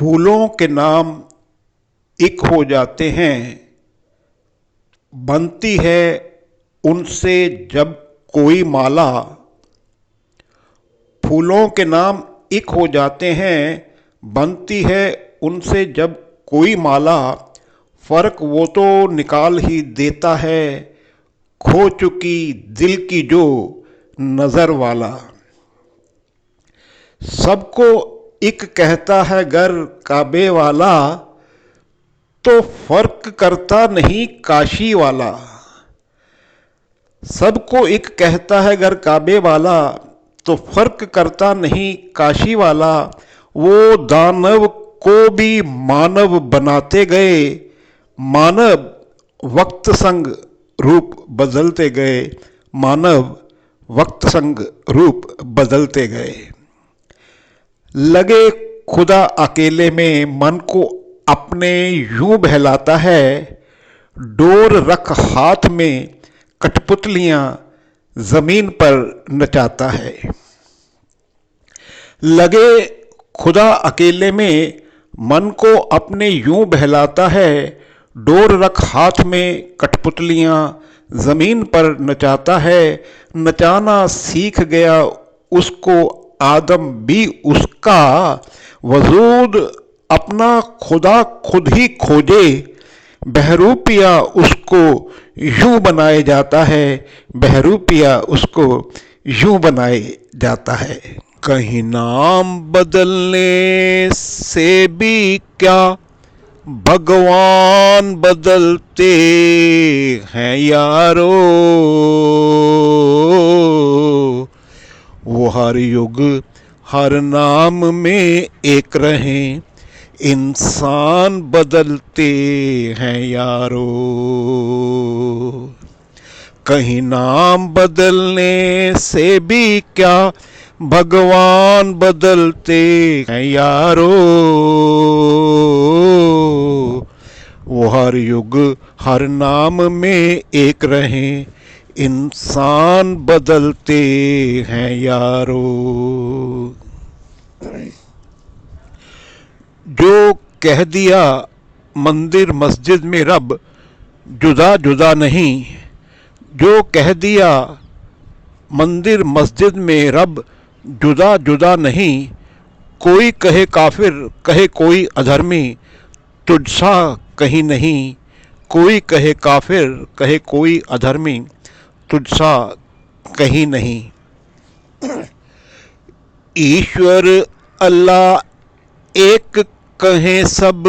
फूलों के नाम एक हो जाते हैं, बनती है उनसे जब कोई माला। फूलों के नाम एक हो जाते हैं, बनती है उनसे जब कोई माला। फर्क वो तो निकाल ही देता है, खो चुकी दिल की जो नजर वाला। सबको एक कहता है गर काबे वाला, तो फर्क करता नहीं काशी वाला। सबको एक कहता है गर काबे वाला, तो फर्क करता नहीं काशी वाला। वो दानव को भी मानव बनाते गए, मानव वक्त संग रूप बदलते गए, मानव वक्त संग रूप बदलते गए। लगे खुदा अकेले में मन को अपने यूं बहलाता है, डोर रख हाथ में कठपुतलियां जमीन पर नचाता है। लगे खुदा अकेले में मन को अपने यूं बहलाता है, डोर रख हाथ में कठपुतलियां जमीन पर नचाता है। नचाना सीख गया उसको आदम भी उसका, वजूद अपना खुदा खुद ही खोजे। बहरूपिया उसको यूं बनाए जाता है, बहरूपिया उसको यूं बनाए जाता है। कहीं नाम बदलने से भी क्या भगवान बदलते हैं यारो। वो हर युग हर नाम में एक रहें, इंसान बदलते हैं यारो। कहीं नाम बदलने से भी क्या भगवान बदलते हैं यारो। वो हर युग हर नाम में एक रहें, इंसान बदलते हैं यारो। जो कह दिया मंदिर मस्जिद में रब जुदा जुदा नहीं, जो कह दिया मंदिर मस्जिद में रब जुदा जुदा नहीं। कोई कहे काफिर कहे कोई अधर्मी, तुझसा कहीं नहीं। कोई कहे काफिर कहे कोई अधर्मी, तुझसा कहीं नहीं। ईश्वर अल्लाह एक कहें सब,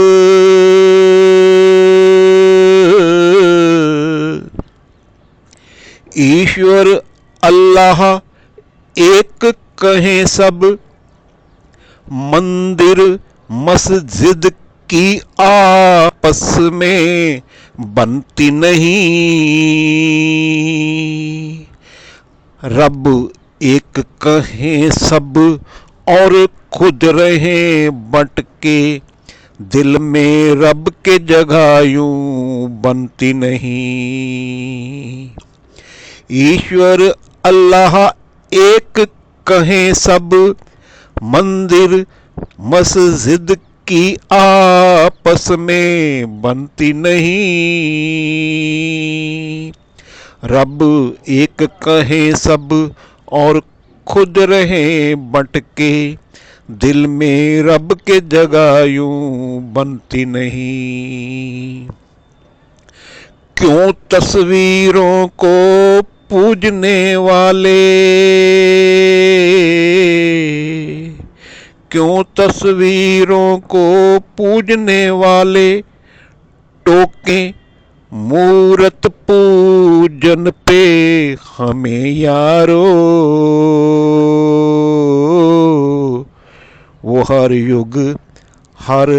ईश्वर अल्लाह एक कहें सब। मंदिर मस्जिद की आपस में बनती नहीं। रब एक कहें सब और खुद रहें बंटके, दिल में रब के जगह यूं बनती नहीं। ईश्वर अल्लाह एक कहें सब, मंदिर मस्जिद की आपस में बनती नहीं। रब एक कहें सब और खुद रहें बंटके, दिल में रब के जगह यूं बनती नहीं। क्यों तस्वीरों को पूजने वाले, क्यों तस्वीरों को पूजने वाले टोके मूरत पूजन पे हमें यारो। वो हर युग हर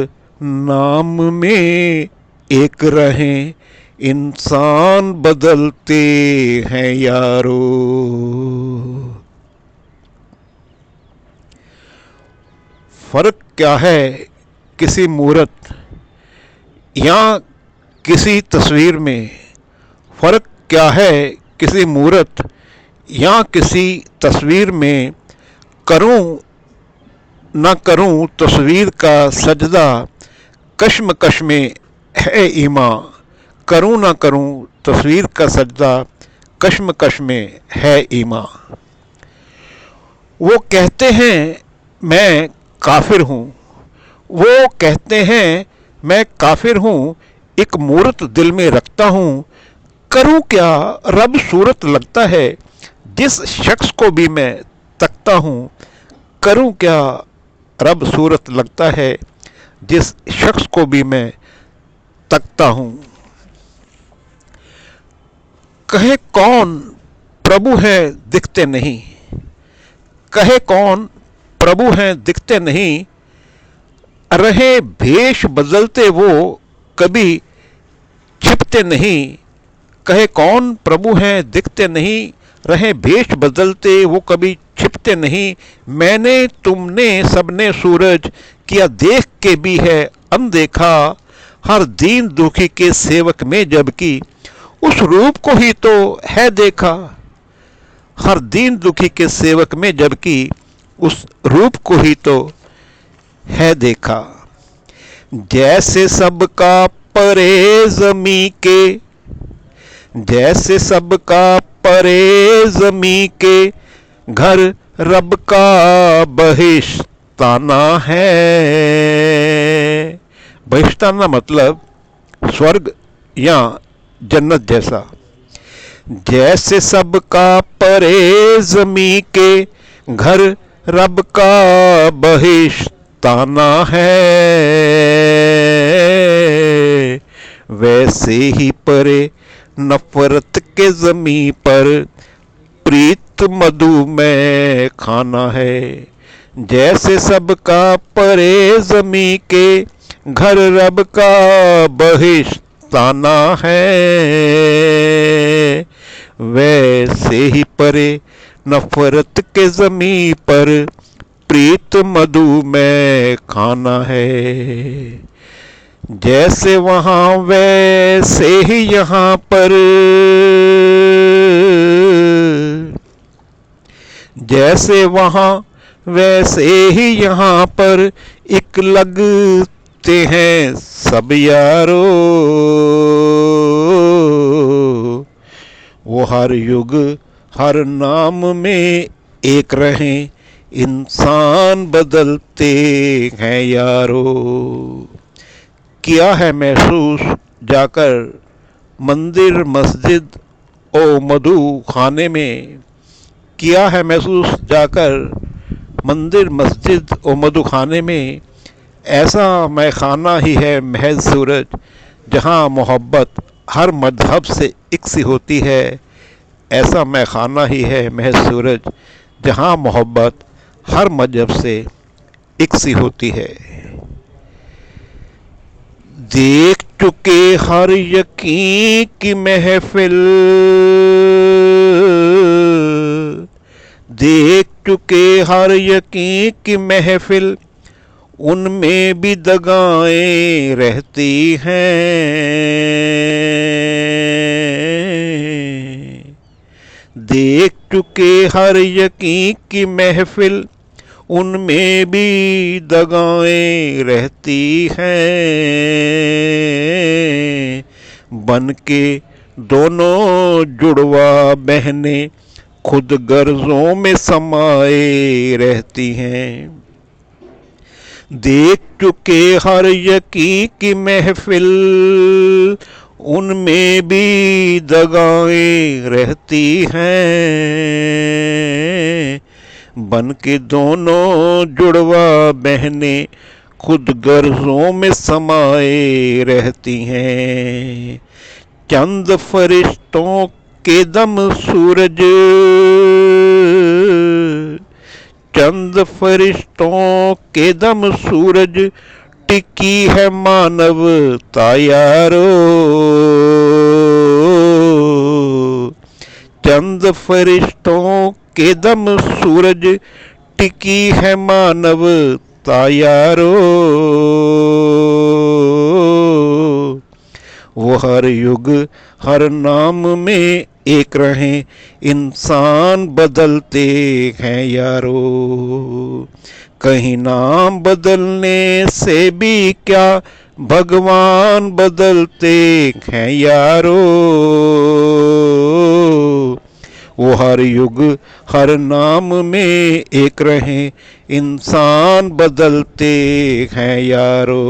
नाम में एक रहें, इंसान बदलते हैं यारो। फर्क क्या है किसी मूरत या किसी तस्वीर में। फर्क क्या है किसी मूरत या किसी तस्वीर में। करूं न करूं तस्वीर का सजदा, कश्मकश में है ईमा। करूं न करूं तस्वीर का सजदा, कश्मकश में है ईमा। वो कहते हैं मैं काफिर हूँ, वो कहते हैं मैं काफिर हूँ, एक मूरत दिल में रखता हूँ। करूं क्या रब सूरत लगता है, जिस शख्स को भी मैं तकता हूँ। करूं क्या रब सूरत लगता है, जिस शख्स को भी मैं तकता हूँ। कहे कौन प्रभु है दिखते नहीं, कहे कौन प्रभु हैं दिखते नहीं। रहे भेष बदलते वो कभी छिपते नहीं। कहे कौन प्रभु हैं दिखते नहीं, रहे भेष बदलते वो कभी छिपते नहीं। मैंने तुमने सबने सूरज किया देख के भी है अनदेखा। हर दीन दुखी के सेवक में जबकि उस रूप को ही तो है देखा। हर दीन दुखी के सेवक में जबकि उस रूप को ही तो है देखा। जैसे सबका परे जमी के, जैसे सबका परे जमी के, घर रब का बहिश्ताना है। बहिश्ताना मतलब स्वर्ग या जन्नत जैसा। जैसे सबका परे जमी के, घर रब का बहिश्ताना है। वैसे ही परे नफरत के जमी पर प्रीत मधु में खाना है। जैसे सबका परे जमी के, घर रब का बहिश्ताना है। वैसे ही परे नफरत के जमी पर प्रीत मधु में खाना है। जैसे वहाँ वैसे ही यहाँ पर, जैसे वहाँ वैसे ही यहाँ पर एक लगते हैं सब यारो। वो हर युग हर नाम में एक रहें, इंसान बदलते हैं यारो। किया है महसूस जाकर मंदिर मस्जिद ओ मधु खाने में। किया है महसूस जाकर मंदिर मस्जिद ओ मधु खाने में। ऐसा मैखाना ही है महज सूरज, जहाँ मोहब्बत हर मजहब से इकसी होती है। ऐसा मैखाना ही है महज सूरज, जहाँ मोहब्बत हर मजहब से इकसी होती है। देख चुके हर यकीन की महफिल, देख चुके हर यकीन की महफिल, उनमें भी दगाएं रहती हैं। देख चुके हर यकीन की महफिल, उनमें भी दगाएं रहती हैं। बन के दोनों जुड़वा बहनें खुद गर्जों में समाये रहती हैं। देख चुके हर यकीन की महफिल, उनमें भी दगाएं रहती हैं। बन के दोनों जुड़वा बहनें खुद गर्जों में समाये रहती हैं। चंद फरिश्तों के दम सूरज, चंद फरिश्तों के दम सूरज, टिकी है मानवता यारो। चंद फरिश्तों के दम सूरज, टिकी है मानवता यारो। वो हर युग हर नाम में एक रहें, इंसान बदलते हैं यारो। कहीं नाम बदलने से भी क्या भगवान बदलते हैं यारो। वो हर युग हर नाम में एक रहे, इंसान बदलते हैं यारो।